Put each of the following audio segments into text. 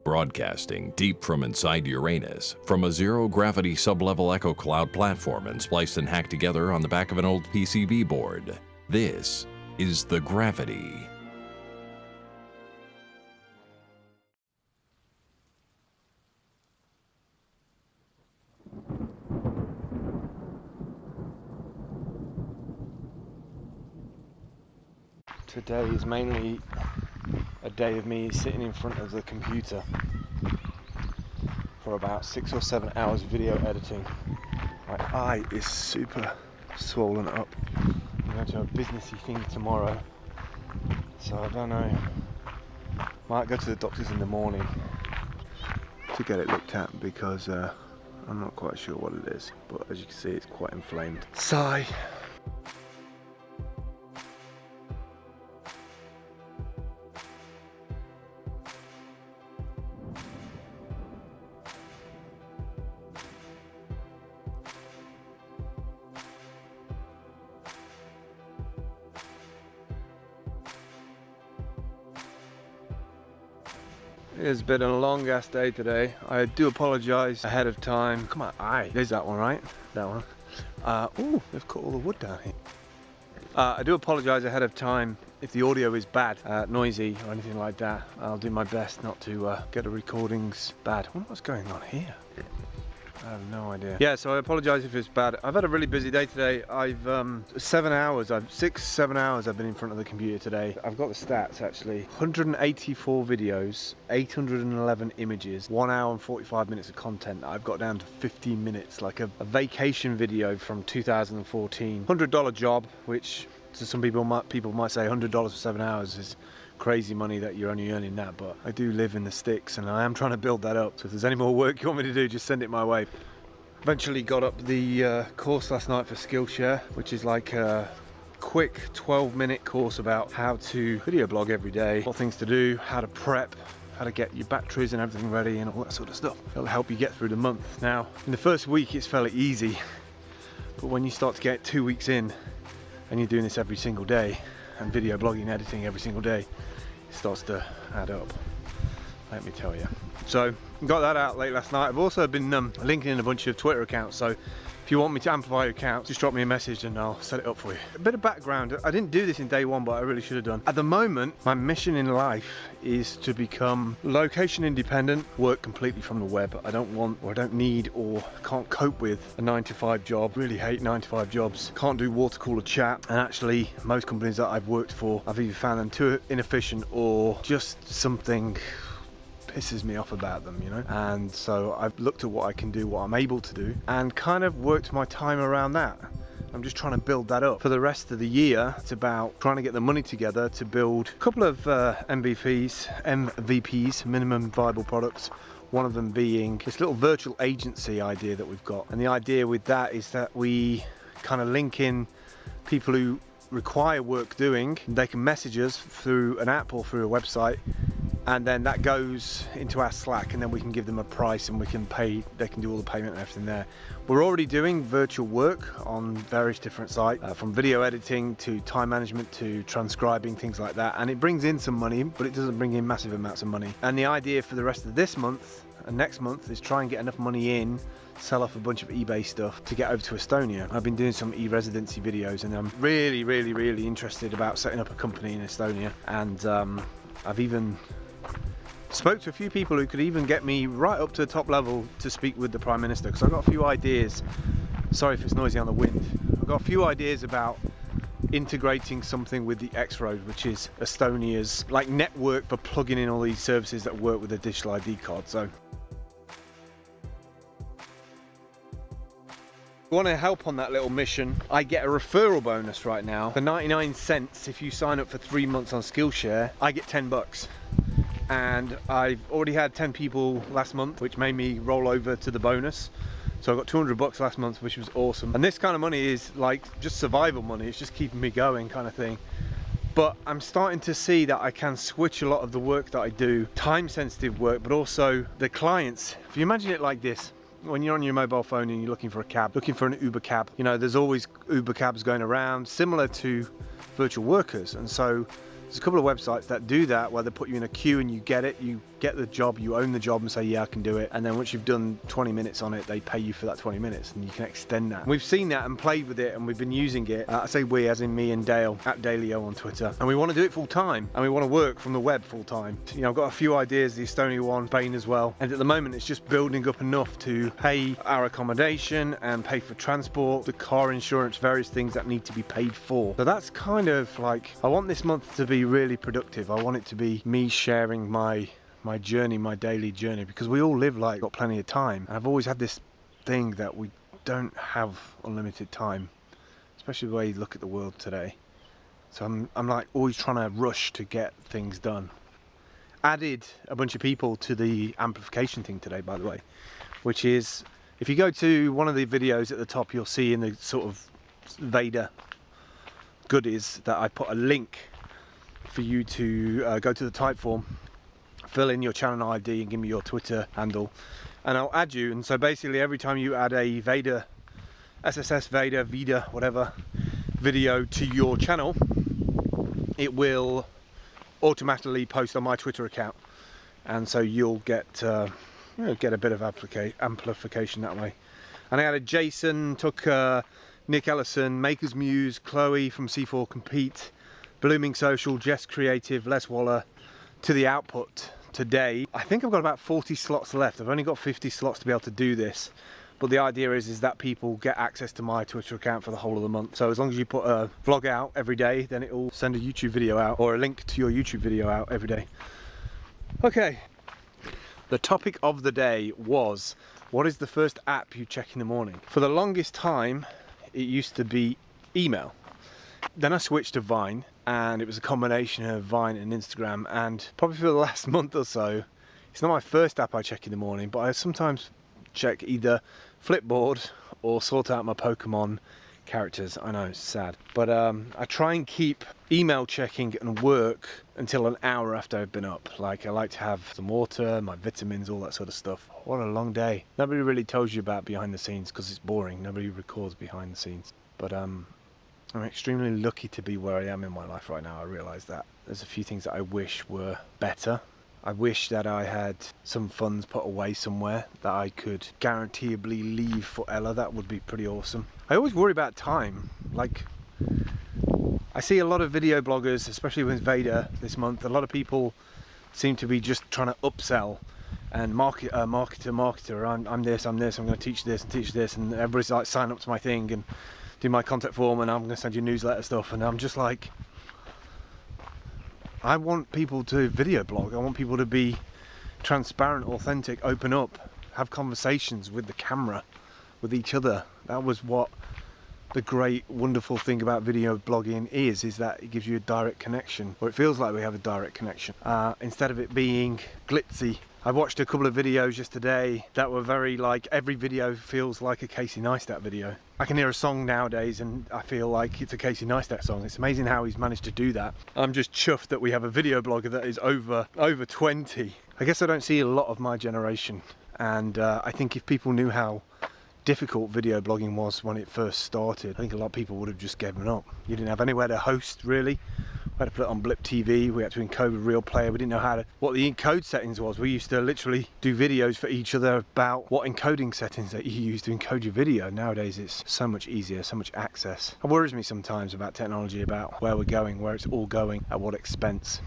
Broadcasting deep from inside Uranus, from a zero-gravity sub-level Echo Cloud platform and spliced and hacked together on the back of an old PCB board. This is the Gravity. Today is mainly a day of me sitting in front of the computer for about 6 or 7 hours video editing. My eye is super swollen up. I'm going to a businessy thing tomorrow, so I don't know. Might go to the doctors in the morning to get it looked at because I'm not quite sure what it is, but as you can see it's quite inflamed. Sigh. It's been a long ass day today. I do apologise ahead of time. Come on, aye, there's that one, right? That one. Ooh, they've cut all the wood down here. I do apologise ahead of time if the audio is bad, noisy or anything like that. I'll do my best not to get the recordings bad. I wonder what's going on here. I have no idea. Yeah, so I apologise if it's bad. I've had a really busy day today. I've 7 hours, 6-7 hours I've been in front of the computer today. I've got the stats actually. 184 videos, 811 images, 1 hour and 45 minutes of content. I've got down to 15 minutes, like a vacation video from 2014. $100 job, which to some people might say $100 for 7 hours is crazy money that you're only earning that, but I do live in the sticks and I am trying to build that up. So if there's any more work you want me to do, just send it my way. Eventually got up the course last night for Skillshare, which is like a quick 12-minute course about how to video blog every day, what things to do, how to prep, how to get your batteries and everything ready and all that sort of stuff. It'll help you get through the month. Now, in the first week it's fairly easy, but when you start to get 2 weeks in and you're doing this every single day and video blogging, editing every single day, it starts to add up, let me tell you. So got that out late last night. I've also been linking in a bunch of Twitter accounts, so if you want me to amplify your account, just drop me a message and I'll set it up for you. A bit of background, I didn't do this in day one, but I really should have done. At the moment, my mission in life is to become location independent, work completely from the web. I don't want, or I don't need, or can't cope with a 9-to-5 job. Really hate 9-to-5 jobs. Can't do water cooler chat. And actually, most companies that I've worked for, I've either found them too inefficient or just something pisses me off about them, you know. And so I've looked at what I can do, what I'm able to do, and kind of worked my time around that. I'm just trying to build that up. For the rest of the year, it's about trying to get the money together to build a couple of MVPs, minimum viable products. One of them being this little virtual agency idea that we've got. And the idea with that is that we kind of link in people who require work doing. They can message us through an app or through a website, and then that goes into our Slack, and then we can give them a price and we can pay, they can do all the payment and everything there. We're already doing virtual work on various different sites, from video editing to time management to transcribing, things like that, and it brings in some money, but it doesn't bring in massive amounts of money. And the idea for the rest of this month and next month is try and get enough money in, sell off a bunch of eBay stuff to get over to Estonia. I've been doing some e-residency videos and I'm really interested about setting up a company in Estonia, and I've even spoke to a few people who could even get me right up to the top level to speak with the Prime Minister, because I've got a few ideas. Sorry if it's noisy on the wind. I've got a few ideas about integrating something with the X-Road, which is Estonia's like network for plugging in all these services that work with a digital ID card. So if you want to help on that little mission, I get a referral bonus right now for 99 cents. If you sign up for 3 months on Skillshare, I get $10. And I've already had 10 people last month, which made me roll over to the bonus. So I got $200 last month, which was awesome. And this kind of money is like just survival money. It's just keeping me going kind of thing. But I'm starting to see that I can switch a lot of the work that I do, time sensitive work, but also the clients. If you imagine it like this, when you're on your mobile phone and you're looking for a cab, looking for an Uber cab, you know, there's always Uber cabs going around, similar to virtual workers. And so There's a couple of websites that do that, where they put you in a queue and you get it, you get the job, you own the job and say, yeah, I can do it. And then once you've done 20 minutes on it, they pay you for that 20 minutes and you can extend that. We've seen that and played with it, and we've been using it. I say we, as in me and Dale, at Daleo on Twitter. And we want to do it full time, and we want to work from the web full time. You know, I've got a few ideas, the Estonia one, Spain as well. And at the moment, it's just building up enough to pay our accommodation and pay for transport, the car insurance, various things that need to be paid for. So that's kind of like, I want this month to be really productive. I want it to be me sharing my journey, my daily journey, because we all live like got plenty of time. And I've always had this thing that we don't have unlimited time, especially the way you look at the world today. So I'm like always trying to rush to get things done. Added a bunch of people to the amplification thing today, by the way, which is, if you go to one of the videos at the top, you'll see in the sort of VACUOUS goodies that I put a link for you to go to the Typeform, fill in your channel ID and give me your Twitter handle, and I'll add you. And so basically every time you add a VEDA, SSSVEDA, whatever video to your channel, it will automatically post on my Twitter account, and so you'll get a bit of amplification that way. And I added Jason, took Nick Ellison, Maker's Muse, Chloe from C4 Compete, Blooming Social, Jess Creative, Les Waller to the output today. I think I've got about 40 slots left. I've only got 50 slots to be able to do this, but the idea is that people get access to my Twitter account for the whole of the month. So as long as you put a vlog out every day, then it will send a YouTube video out, or a link to your YouTube video out every day. Okay, the topic of the day was, what is the first app you check in the morning? For the longest time, it used to be email. Then I switched to Vine, and it was a combination of Vine and Instagram, and probably for the last month or so, it's not my first app I check in the morning, but I sometimes check either Flipboard or sort out my Pokemon characters. I know, it's sad, but I try and keep email checking and work until an hour after I've been up. Like, I like to have some water, my vitamins, all that sort of stuff. What a long day. Nobody really tells you about behind the scenes because it's boring. Nobody records behind the scenes, but I'm extremely lucky to be where I am in my life right now. I realise that there's a few things that I wish were better. I wish that I had some funds put away somewhere that I could guaranteeably leave for Ella. That would be pretty awesome. I always worry about time. Like, I see a lot of video bloggers, especially with VEDA this month, a lot of people seem to be just trying to upsell and marketer. I'm this, I'm going to teach this and teach this, and everybody's like, sign up to my thing and do my contact form, and I'm going to send you newsletter stuff. And I'm just like, I want people to video blog. I want people to be transparent, authentic, open up, have conversations with the camera, with each other. That was what the great, wonderful thing about video blogging is that it gives you a direct connection, or it feels like we have a direct connection, instead of it being glitzy. I watched a couple of videos yesterday that were very like, every video feels like a Casey Neistat video. I can hear a song nowadays and I feel like it's a Casey Neistat song. It's amazing how he's managed to do that. I'm just chuffed that we have a video blogger that is over 20. I guess I don't see a lot of my generation, and I think if people knew how difficult video blogging was when it first started, I think a lot of people would have just given up. You didn't have anywhere to host, really. We had to put it on Blip TV, we had to encode with Real Player, we didn't know what the encode settings was. We used to literally do videos for each other about what encoding settings that you use to encode your video. Nowadays it's so much easier, so much access. It worries me sometimes about technology, about where we're going, where it's all going, at what expense.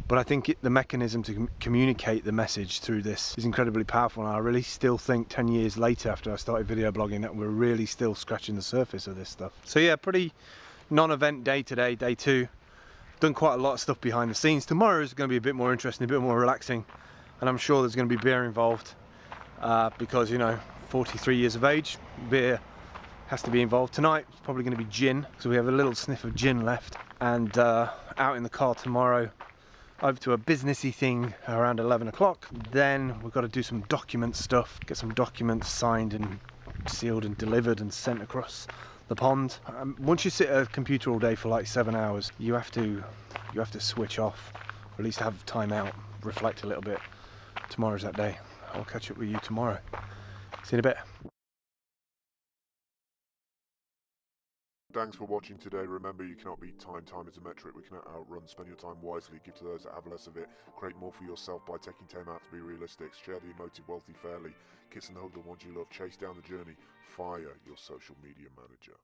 But I think the mechanism to communicate the message through this is incredibly powerful, and I really still think 10 years later after I started video blogging that we're really still scratching the surface of this stuff. So yeah, pretty non-event day today, day 2. Done quite a lot of stuff behind the scenes. Tomorrow is going to be a bit more interesting, a bit more relaxing, and I'm sure there's going to be beer involved because, you know, 43 years of age, beer has to be involved. Tonight it's probably going to be gin, so we have a little sniff of gin left, and out in the car tomorrow over to a businessy thing around 11 o'clock. Then we've got to do some document stuff, get some documents signed and sealed and delivered and sent across the pond. Once you sit at a computer all day for like 7 hours, you have to switch off, or at least have time out, reflect a little bit. Tomorrow's that day. I'll catch up with you tomorrow. See you in a bit. Thanks for watching today. Remember, you cannot beat time. Time is a metric we cannot outrun. Spend your time wisely. Give to those that have less of it. Create more for yourself by taking time out to be realistic. Share the emotive wealthy fairly. Kiss and hug the ones you love. Chase down the journey. Fire your social media manager.